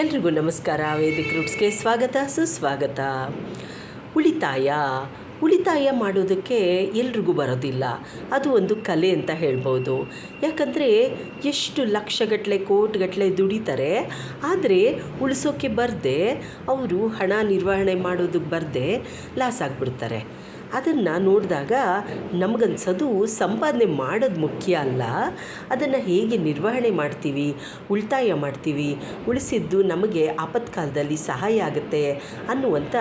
ಎಲ್ರಿಗೂ ನಮಸ್ಕಾರ. ವೇದಿಕ್ ರೂಟ್ಸ್ಗೆ ಸ್ವಾಗತ, ಸುಸ್ವಾಗತ. ಉಳಿತಾಯ ಮಾಡೋದಕ್ಕೆ ಎಲ್ರಿಗೂ ಬರೋದಿಲ್ಲ. ಅದು ಒಂದು ಕಲೆ ಅಂತ ಹೇಳ್ಬೋದು. ಯಾಕಂದರೆ ಎಷ್ಟು ಲಕ್ಷಗಟ್ಟಲೆ ಕೋಟಿಗಟ್ಟಲೆ ದುಡಿತಾರೆ, ಆದರೆ ಉಳಿಸೋಕ್ಕೆ ಬರದೆ ಅವರು ಹಣ ನಿರ್ವಹಣೆ ಮಾಡೋದಕ್ಕೆ ಬರದೆ ಲಾಸ್ ಆಗಿಬಿಡ್ತಾರೆ. ಅದನ್ನು ನೋಡಿದಾಗ ನಮಗನ್ಸೋದು ಸಂಪಾದನೆ ಮಾಡೋದು ಮುಖ್ಯ ಅಲ್ಲ, ಅದನ್ನು ಹೇಗೆ ನಿರ್ವಹಣೆ ಮಾಡ್ತೀವಿ, ಉಳಿತಾಯ ಮಾಡ್ತೀವಿ, ಉಳಿಸಿದ್ದು ನಮಗೆ ಆಪತ್ಕಾಲದಲ್ಲಿ ಸಹಾಯ ಆಗುತ್ತೆ ಅನ್ನುವಂಥ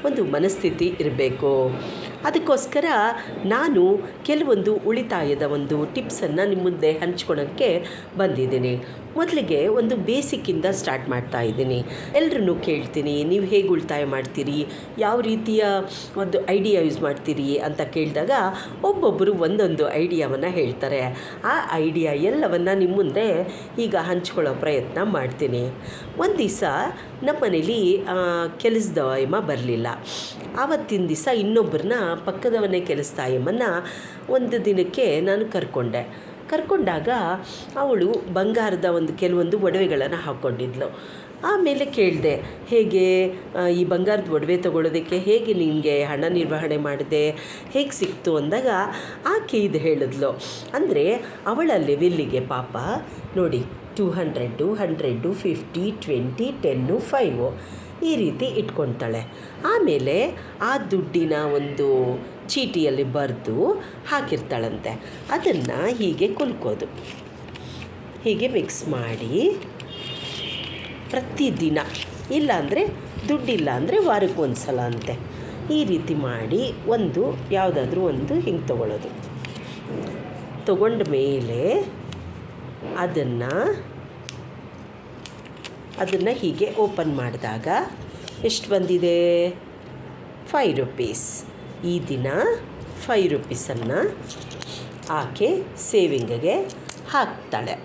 ಒಂದು ಮನಸ್ಥಿತಿ ಇರಬೇಕು. ಅದಕ್ಕೋಸ್ಕರ ನಾನು ಕೆಲವೊಂದು ಉಳಿತಾಯದ ಒಂದು ಟಿಪ್ಸನ್ನು ನಿಮ್ಮ ಮುಂದೆ ಹಂಚ್ಕೊಳೋಕ್ಕೆ ಬಂದಿದ್ದೀನಿ. ಮೊದಲಿಗೆ ಒಂದು ಬೇಸಿಕ್ಕಿಂದ ಸ್ಟಾರ್ಟ್ ಮಾಡ್ತಾ ಇದ್ದೀನಿ. ಎಲ್ಲರನ್ನೂ ಕೇಳ್ತೀನಿ, ನೀವು ಹೇಗೆ ಉಳಿತಾಯ ಮಾಡ್ತೀರಿ, ಯಾವ ರೀತಿಯ ಒಂದು ಐಡಿಯಾ ಯೂಸ್ ಮಾಡ್ತೀರಿ ಅಂತ ಕೇಳಿದಾಗ ಒಬ್ಬೊಬ್ಬರು ಒಂದೊಂದು ಐಡಿಯಾವನ್ನು ಹೇಳ್ತಾರೆ. ಆ ಐಡಿಯಾ ಎಲ್ಲವನ್ನು ನಿಮ್ಮ ಮುಂದೆ ಈಗ ಹಂಚ್ಕೊಳ್ಳೋ ಪ್ರಯತ್ನ ಮಾಡ್ತೀನಿ. ಒಂದು ದಿವಸ ನಮ್ಮ ಮನೇಲಿ ಕೆಲಸದ ಬರಲಿಲ್ಲ. ಆವತ್ತಿನ ದಿವಸ ಇನ್ನೊಬ್ಬರನ್ನ ಪಕ್ಕದ ಮನೆ ಕೆಲಸದಾಯಮ್ಮನ್ನ ಒಂದು ದಿನಕ್ಕೆ ನಾನು ಕರ್ಕೊಂಡಾಗ ಅವಳು ಬಂಗಾರದ ಕೆಲವೊಂದು ಒಡವೆಗಳನ್ನು ಹಾಕ್ಕೊಂಡಿದ್ಲು. ಆಮೇಲೆ ಕೇಳಿದೆ, ಹೇಗೆ ಈ ಬಂಗಾರದ ಒಡವೆ ತೊಗೊಳೋದಕ್ಕೆ ಹೇಗೆ ನಿನಗೆ ಹಣ ನಿರ್ವಹಣೆ ಮಾಡಿದೆ, ಹೇಗೆ ಸಿಕ್ತು ಅಂದಾಗ ಆಕೆ ಇದು ಹೇಳಿದ್ಲು. ಅಂದರೆ ಅವಳ ಲೆವೆಲ್ಲಿಗೆ ಪಾಪ ನೋಡಿ 200, 100, 50, 20, 10, 5 ಈ ರೀತಿ ಇಟ್ಕೊತಾಳೆ. ಆಮೇಲೆ ಆ ದುಡ್ಡಿನ ಒಂದು ಚೀಟಿಯಲ್ಲಿ ಬರೆದು ಹಾಕಿರ್ತಾಳಂತೆ. ಅದನ್ನು ಹೀಗೆ ಕುಲ್ಕೋದು, ಹೀಗೆ ಮಿಕ್ಸ್ ಮಾಡಿ ಪ್ರತಿದಿನ, ಇಲ್ಲಾಂದರೆ ದುಡ್ಡಿಲ್ಲ ಅಂದರೆ ವಾರಕ್ಕೆ ಒಂದು ಸಲ ಅಂತೆ, ಈ ರೀತಿ ಮಾಡಿ ಯಾವುದಾದ್ರೂ ಒಂದು ಹಿಂಗೆ ತಗೊಂಡ ಮೇಲೆ ಅದನ್ನು ಹೀಗೆ ಓಪನ್ ಮಾಡಿದಾಗ ಎಷ್ಟು ಬಂದಿದೆ? 5 ರೂಪೀಸ್. ಈ ದಿನ 5 ರೂಪೀಸನ್ನು ಆಕೆ ಸೇವಿಂಗಿಗೆ ಹಾಕ್ತಾಳೆ.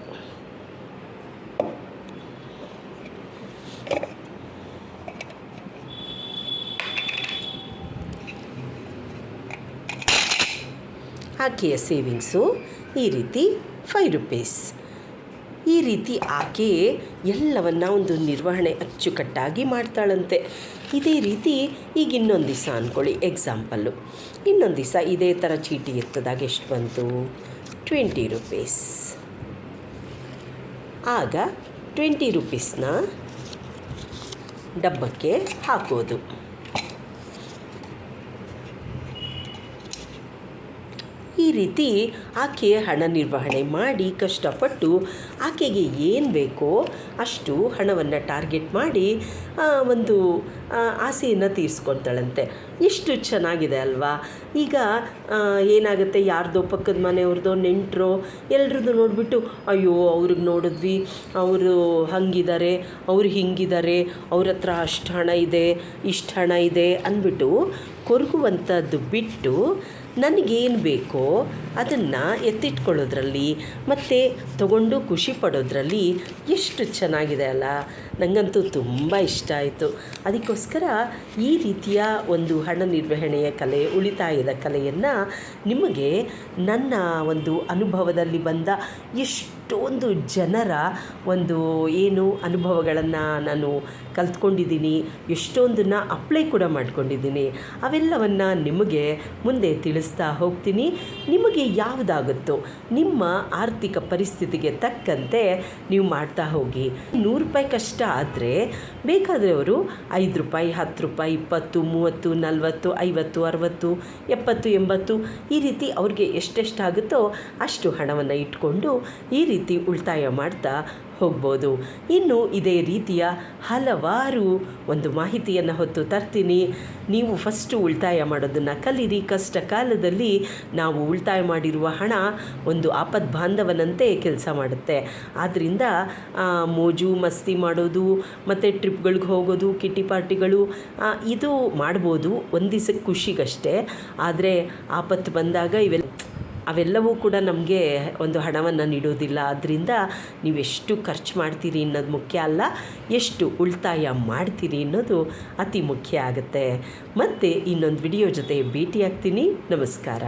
ಆಕೆಯ ಸೇವಿಂಗ್ಸು ಈ ರೀತಿ 5 ರೂಪೀಸ್. ಈ ರೀತಿ ಆಕೆ ಎಲ್ಲವನ್ನು ಒಂದು ನಿರ್ವಹಣೆ ಅಚ್ಚುಕಟ್ಟಾಗಿ ಮಾಡ್ತಾಳಂತೆ. ಇದೇ ರೀತಿ ಈಗ ಇನ್ನೊಂದು ದಿವಸ ಅಂದ್ಕೊಳ್ಳಿ, ಎಕ್ಸಾಂಪಲ್ಲು, ಇನ್ನೊಂದು ದಿವಸ ಇದೇ ಥರ ಚೀಟಿ ಇರ್ತದಾಗ ಎಷ್ಟು ಬಂತು? 20 ರೂಪೀಸ್. ಆಗ 20 ರೂಪೀಸ್ನ ಡಬ್ಬಕ್ಕೆ ಹಾಕೋದು. ಈ ರೀತಿ ಆಕೆ ಹಣ ನಿರ್ವಹಣೆ ಮಾಡಿ ಕಷ್ಟಪಟ್ಟು ಆಕೆಗೆ ಏನು ಬೇಕೋ ಅಷ್ಟು ಹಣವನ್ನು ಟಾರ್ಗೆಟ್ ಮಾಡಿ ಒಂದು ಆಸೆಯನ್ನು ತೀರಿಸ್ಕೊಳ್ತಾಳಂತೆ. ಎಷ್ಟು ಚೆನ್ನಾಗಿದೆ ಅಲ್ವಾ? ಈಗ ಏನಾಗುತ್ತೆ, ಯಾರ್ದೋ ಪಕ್ಕದ ಮನೆಯವ್ರದ್ದೋ ನೆಂಟರೋ ಎಲ್ರದ್ದು ನೋಡಿಬಿಟ್ಟು, ಅಯ್ಯೋ ಅವ್ರಿಗೆ ನೋಡಿದ್ವಿ, ಅವರು ಹಂಗಿದ್ದಾರೆ, ಅವ್ರು ಹಿಂಗಿದ್ದಾರೆ, ಅವ್ರ ಹತ್ರ ಅಷ್ಟು ಹಣ ಇದೆ, ಇಷ್ಟು ಹಣ ಇದೆ ಅಂದ್ಬಿಟ್ಟು ಕೊರಗುವಂಥದ್ದು ಬಿಟ್ಟು ನನಗೇನು ಬೇಕೋ ಅದನ್ನು ಎತ್ತಿಟ್ಕೊಳ್ಳೋದ್ರಲ್ಲಿ ಮತ್ತು ತಗೊಂಡು ಖುಷಿ ಪಡೋದ್ರಲ್ಲಿ ಎಷ್ಟು ಚೆನ್ನಾಗಿದೆ ಅಲ್ಲ. ನನಗಂತೂ ತುಂಬ ಇಷ್ಟ ಆಯಿತು. ಅದಕ್ಕೋಸ್ಕರ ಈ ರೀತಿಯ ಒಂದು ಹಣ ನಿರ್ವಹಣೆಯ ಕಲೆ, ಉಳಿತಾಯದ ಕಲೆಯನ್ನು ನಿಮಗೆ ನನ್ನ ಒಂದು ಅನುಭವದಲ್ಲಿ ಬಂದ ಎಷ್ಟೊಂದು ಜನರ ಒಂದು ಅನುಭವಗಳನ್ನು ನಾನು ಕಲ್ತ್ಕೊಂಡಿದ್ದೀನಿ, ಎಷ್ಟೊಂದನ್ನು ಅಪ್ಲೈ ಕೂಡ ಮಾಡ್ಕೊಂಡಿದ್ದೀನಿ. ಅವೆಲ್ಲವನ್ನು ನಿಮಗೆ ಮುಂದೆ ತಿಳಿಸ್ತಾ ಹೋಗ್ತೀನಿ. ನಿಮಗೆ ಯಾವುದಾಗುತ್ತೋ ನಿಮ್ಮ ಆರ್ಥಿಕ ಪರಿಸ್ಥಿತಿಗೆ ತಕ್ಕಂತೆ ನೀವು ಮಾಡ್ತಾ ಹೋಗಿ. 100 ರೂಪಾಯಿ ಕಷ್ಟ ಆದರೆ ಬೇಕಾದವರು 5 ರೂಪಾಯಿ, 10 ರೂಪಾಯಿ, 20, 30, 40, 50, 60, 70, 80 ಈ ರೀತಿ ಅವ್ರಿಗೆ ಎಷ್ಟೆಷ್ಟಾಗುತ್ತೋ ಅಷ್ಟು ಹಣವನ್ನು ಇಟ್ಕೊಂಡು ಈ ರೀತಿ ಉಳಿತಾಯ ಮಾಡ್ತಾ ಹೋಗ್ಬೋದು. ಇನ್ನು ಇದೇ ರೀತಿಯ ಹಲವಾರು ಒಂದು ಮಾಹಿತಿಯನ್ನು ಹೊತ್ತು ತರ್ತೀನಿ. ನೀವು ಫಸ್ಟು ಉಳಿತಾಯ ಮಾಡೋದನ್ನು ಕಲೀರಿ. ಕಷ್ಟ ಕಾಲದಲ್ಲಿ ನಾವು ಉಳಿತಾಯ ಮಾಡಿರುವ ಹಣ ಒಂದು ಆಪತ್ ಬಾಂಧವನಂತೆ ಕೆಲಸ ಮಾಡುತ್ತೆ. ಆದ್ದರಿಂದ ಮೋಜು ಮಸ್ತಿ ಮಾಡೋದು ಮತ್ತು ಟ್ರಿಪ್ಗಳಿಗೆ ಹೋಗೋದು, ಕಿಟ್ಟಿ ಪಾರ್ಟಿಗಳು ಇದು ಮಾಡ್ಬೋದು ಒಂದು ದಿವಸಕ್ಕೆ ಖುಷಿಗಷ್ಟೇ. ಆದರೆ ಆಪತ್ತು ಬಂದಾಗ ಅವೆಲ್ಲವೂ ಕೂಡ ನಮಗೆ ಒಂದು ಹಣವನ್ನು ನೀಡೋದಿಲ್ಲ. ಆದ್ದರಿಂದ ನೀವೆಷ್ಟು ಖರ್ಚು ಮಾಡ್ತೀರಿ ಅನ್ನೋದು ಮುಖ್ಯ ಅಲ್ಲ, ಎಷ್ಟು ಉಳಿತಾಯ ಮಾಡ್ತೀರಿ ಅನ್ನೋದು ಅತಿ ಮುಖ್ಯ ಆಗುತ್ತೆ. ಮತ್ತು ಇನ್ನೊಂದು ವಿಡಿಯೋ ಜೊತೆ ಭೇಟಿಯಾಗ್ತೀನಿ. ನಮಸ್ಕಾರ.